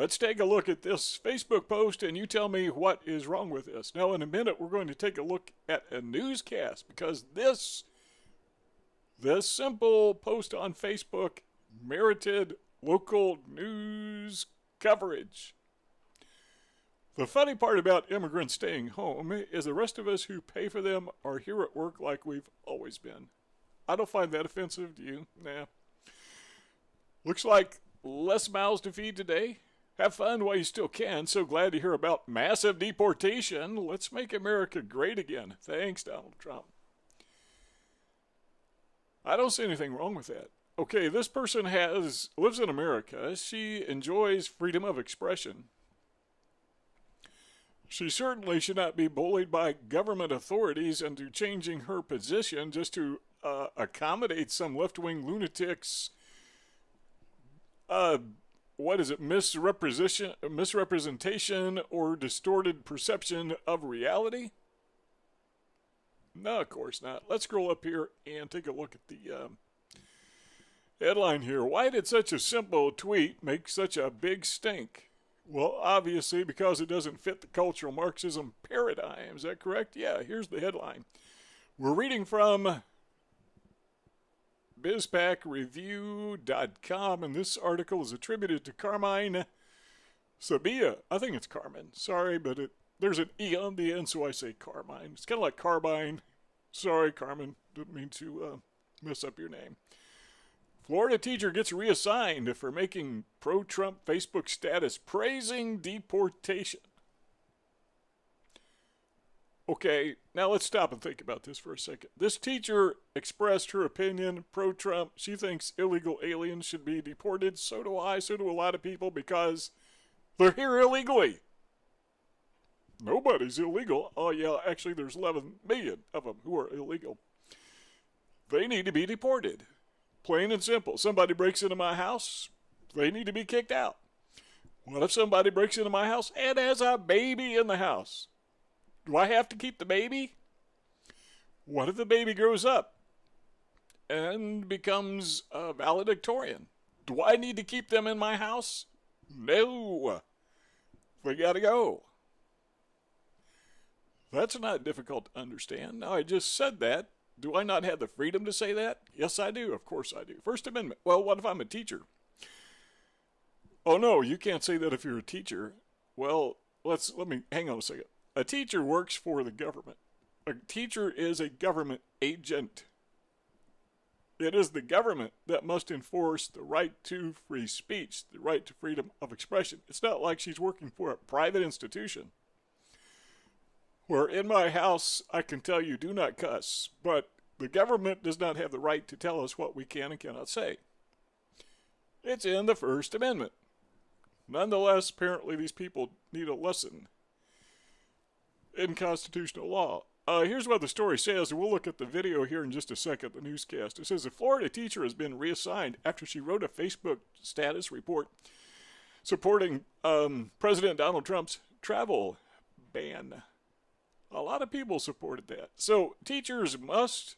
Let's take a look at this Facebook post and you tell me what is wrong with this. Now, in a minute, we're going to take a look at a newscast because this simple post on Facebook merited local news coverage. The funny part about immigrants staying home is the rest of us who pay for them are here at work like we've always been. I don't find that offensive, do you? Nah. Looks like less mouths to feed today. Have fun while you still can. So glad to hear about massive deportation. Let's make America great again. Thanks, Donald Trump. I don't see anything wrong with that. Okay, this person lives in America. She enjoys freedom of expression. She certainly should not be bullied by government authorities into changing her position just to accommodate some left-wing lunatics. Misrepresentation or distorted perception of reality? No, of course not. Let's scroll up here and take a look at the headline here. Why did such a simple tweet make such a big stink? Well, obviously because it doesn't fit the cultural Marxism paradigm. Is that correct? Yeah, here's the headline. We're reading from bizpackreview.com, and this article is attributed to Carmine Sabia. I think it's Carmen. Sorry, but there's an E on the end, so I say Carmine. It's kind of like Carbine. Sorry, Carmen. Didn't mean to mess up your name. Florida teacher gets reassigned for making pro-Trump Facebook status praising deportation. Okay, now let's stop and think about this for a second. This teacher expressed her opinion pro-Trump. She thinks illegal aliens should be deported. So do I. So do a lot of people because they're here illegally. Nobody's illegal. Oh, yeah, actually there's 11 million of them who are illegal. They need to be deported. Plain and simple. Somebody breaks into my house, they need to be kicked out. What if somebody breaks into my house and has a baby in the house? Do I have to keep the baby? What if the baby grows up and becomes a valedictorian? Do I need to keep them in my house? No. They gotta go. That's not difficult to understand. Now, I just said that. Do I not have the freedom to say that? Yes, I do. Of course I do. First Amendment. Well, what if I'm a teacher? Oh, no, you can't say that if you're a teacher. Well, let me hang on a second. A teacher works for the government. A teacher is a government agent. It is the government that must enforce the right to free speech, the right to freedom of expression. It's not like she's working for a private institution where in my house I can tell you do not cuss, but the government does not have the right to tell us what we can and cannot say. It's in the First Amendment. Nonetheless, apparently these people need a lesson in constitutional law. Here's what the story says, and we'll look at the video here in just a second, the newscast. It says a Florida teacher has been reassigned after she wrote a Facebook status report supporting President Donald Trump's travel ban. A lot of people supported that. So teachers must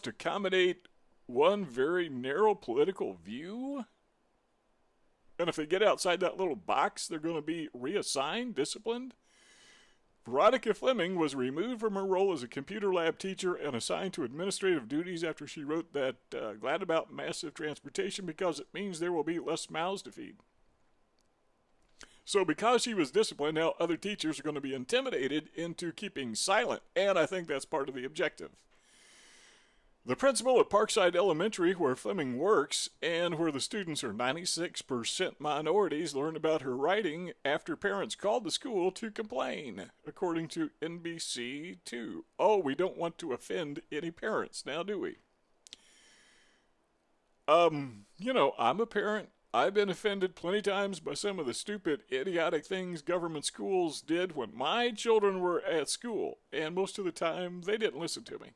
accommodate one very narrow political view. And if they get outside that little box, they're going to be reassigned, disciplined. Veronica Fleming was removed from her role as a computer lab teacher and assigned to administrative duties after she wrote that glad about massive transportation because it means there will be less mouths to feed. So because she was disciplined, now other teachers are going to be intimidated into keeping silent, and I think that's part of the objective. The principal at Parkside Elementary, where Fleming works, and where the students are 96% minorities, learned about her writing after parents called the school to complain, according to NBC2. Oh, we don't want to offend any parents, now do we? I'm a parent. I've been offended plenty times by some of the stupid, idiotic things government schools did when my children were at school, and most of the time, they didn't listen to me.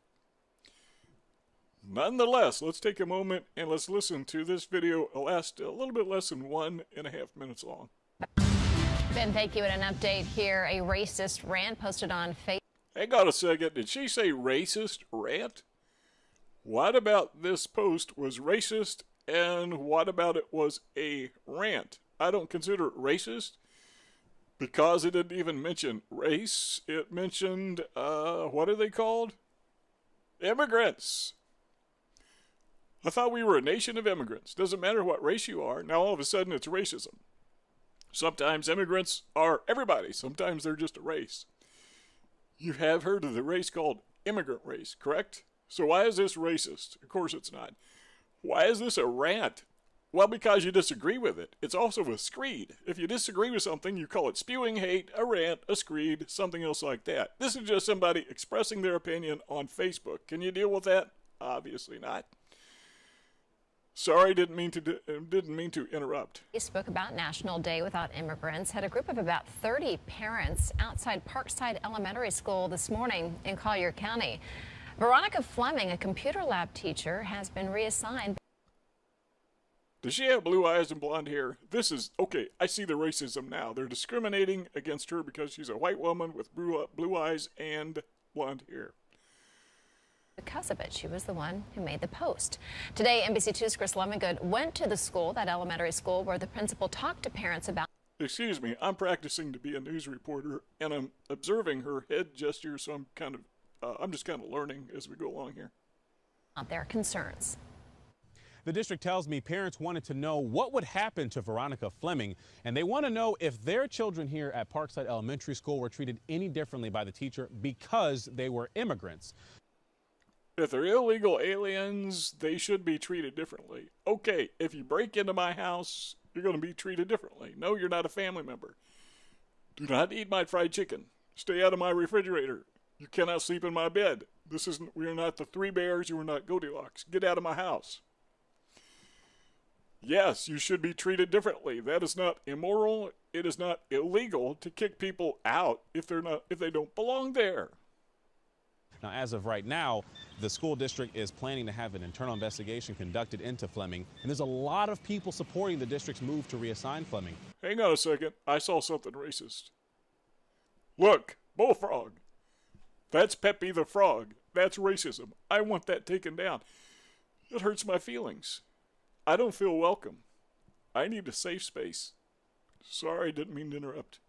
Nonetheless, let's take a moment and let's listen to this video. It'll last a little bit less than 1.5 minutes long. Ben, thank you. And an update here, a racist rant posted on Facebook. Hang on a second. Did she say racist rant? What about this post was racist And what about it was a rant? I don't consider it racist because it didn't even mention race. It mentioned, what are they called? Immigrants. I thought we were a nation of immigrants. Doesn't matter what race you are. Now all of a sudden it's racism. Sometimes immigrants are everybody. Sometimes they're just a race. You have heard of the race called immigrant race, correct? So why is this racist? Of course it's not. Why is this a rant? Well, because you disagree with it. It's also a screed. If you disagree with something, you call it spewing hate, a rant, a screed, something else like that. This is just somebody expressing their opinion on Facebook. Can you deal with that? Obviously not. Sorry, didn't mean to interrupt. He spoke about National Day Without Immigrants, had a group of about 30 parents outside Parkside Elementary School this morning in Collier County. Veronica Fleming, a computer lab teacher, has been reassigned. Does she have blue eyes and blonde hair? This is, okay, I see the racism now. They're discriminating against her because she's a white woman with blue eyes and blonde hair. Because of it, she was the one who made the post. Today, NBC2's Chris Lemongood went to the school, that elementary school, where the principal talked to parents about. Excuse me, I'm practicing to be a news reporter, and I'm observing her head gesture, so I'm just kind of learning as we go along here. Their concerns. The district tells me parents wanted to know what would happen to Veronica Fleming, and they want to know if their children here at Parkside Elementary School were treated any differently by the teacher because they were immigrants. If they're illegal aliens, they should be treated differently. Okay, if you break into my house, you're going to be treated differently. No, you're not a family member. Do not eat my fried chicken. Stay out of my refrigerator. You cannot sleep in my bed. We are not the Three Bears. You are not Goldilocks. Get out of my house. Yes, you should be treated differently. That is not immoral. It is not illegal to kick people out if they don't belong there. Now, as of right now, the school district is planning to have an internal investigation conducted into Fleming, and there's a lot of people supporting the district's move to reassign Fleming. Hang on a second. I saw something racist. Look, bullfrog. That's Pepe the Frog. That's racism. I want that taken down. It hurts my feelings. I don't feel welcome. I need a safe space. Sorry, didn't mean to interrupt.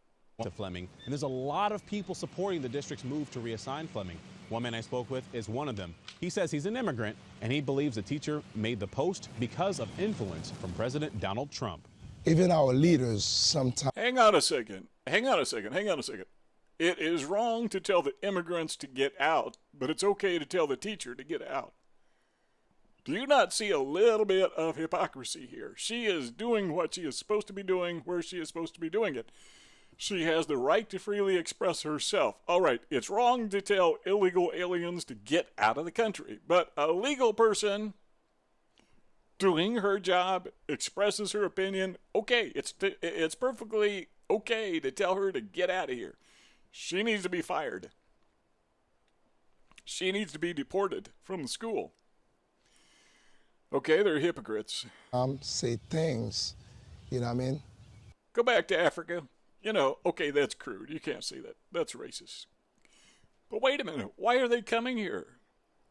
To Fleming, and there's a lot of people supporting the district's move to reassign Fleming. One man I spoke with is one of them. He says he's an immigrant, and he believes the teacher made the post because of influence from President Donald Trump. Even our leaders sometimes. Hang on a second. It is wrong to tell the immigrants to get out, but it's okay to tell the teacher to get out. Do you not see a little bit of hypocrisy here? She is doing what she is supposed to be doing where she is supposed to be doing it. She has the right to freely express herself. All right, it's wrong to tell illegal aliens to get out of the country, but a legal person doing her job expresses her opinion. Okay, it's perfectly okay to tell her to get out of here. She needs to be fired. She needs to be deported from the school. Okay, they're hypocrites. Say things, you know what I mean? Go back to Africa. Okay, that's crude. You can't say that. That's racist. But wait a minute. Why are they coming here?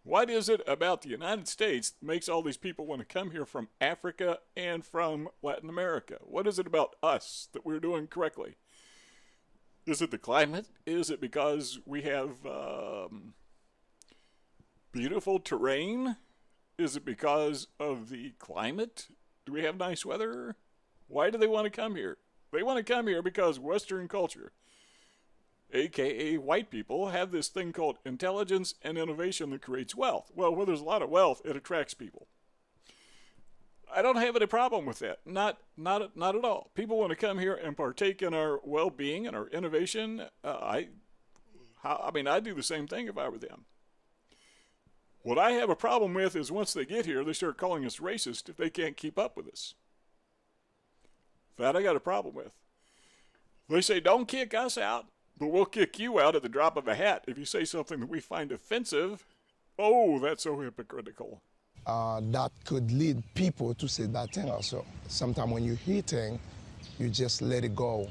What is it about the United States that makes all these people want to come here from Africa and from Latin America? What is it about us that we're doing correctly? Is it the climate? Is it because we have beautiful terrain? Is it because of the climate? Do we have nice weather? Why do they want to come here? They want to come here because Western culture, a.k.a. white people, have this thing called intelligence and innovation that creates wealth. Well, where there's a lot of wealth, it attracts people. I don't have any problem with that. Not at all. People want to come here and partake in our well-being and our innovation. I do the same thing if I were them. What I have a problem with is once they get here, they start calling us racist if they can't keep up with us. That I got a problem with. They say, don't kick us out, but we'll kick you out at the drop of a hat if you say something that we find offensive. Oh, that's so hypocritical. That could lead people to say that thing also. Sometimes when you hear things, you just let it go.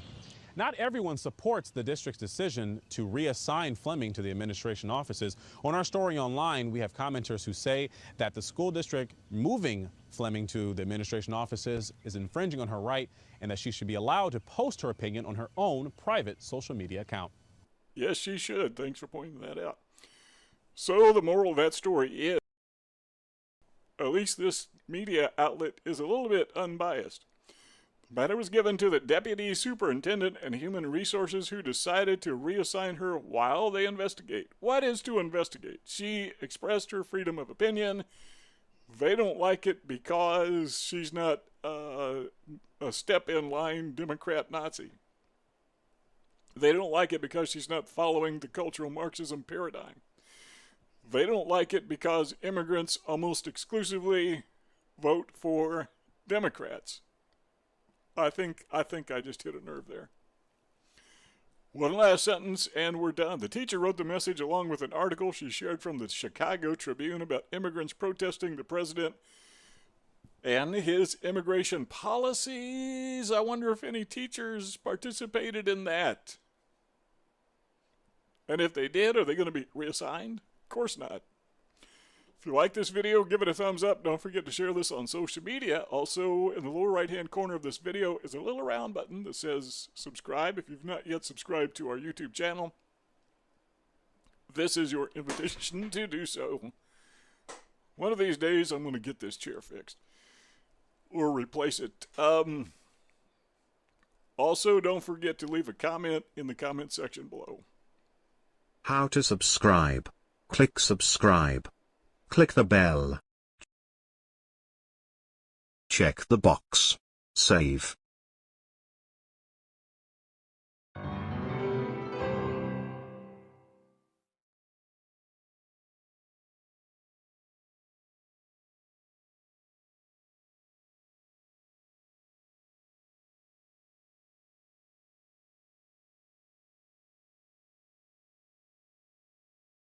Not everyone supports the district's decision to reassign Fleming to the administration offices. On our story online, we have commenters who say that the school district moving Fleming to the administration offices is infringing on her right and that she should be allowed to post her opinion on her own private social media account. Yes, she should. Thanks for pointing that out. So the moral of that story is, at least this media outlet is a little bit unbiased. The matter was given to the Deputy Superintendent and Human Resources, who decided to reassign her while they investigate. What is to investigate? She expressed her freedom of opinion. They don't like it because she's not a step-in-line Democrat Nazi. They don't like it because she's not following the cultural Marxism paradigm. They don't like it because immigrants almost exclusively vote for Democrats. I think I just hit a nerve there. One last sentence and we're done. The teacher wrote the message along with an article she shared from the Chicago Tribune about immigrants protesting the president and his immigration policies. I wonder if any teachers participated in that. And if they did, are they going to be reassigned? Of course not. If you like this video, give it a thumbs up. Don't forget to share this on social media. Also, in the lower right-hand corner of this video is a little round button that says subscribe. If you've not yet subscribed to our YouTube channel, this is your invitation to do so. One of these days, I'm going to get this chair fixed or replace it. Also, don't forget to leave a comment in the comment section below. How to subscribe. Click subscribe. Click the bell. Check the box. Save.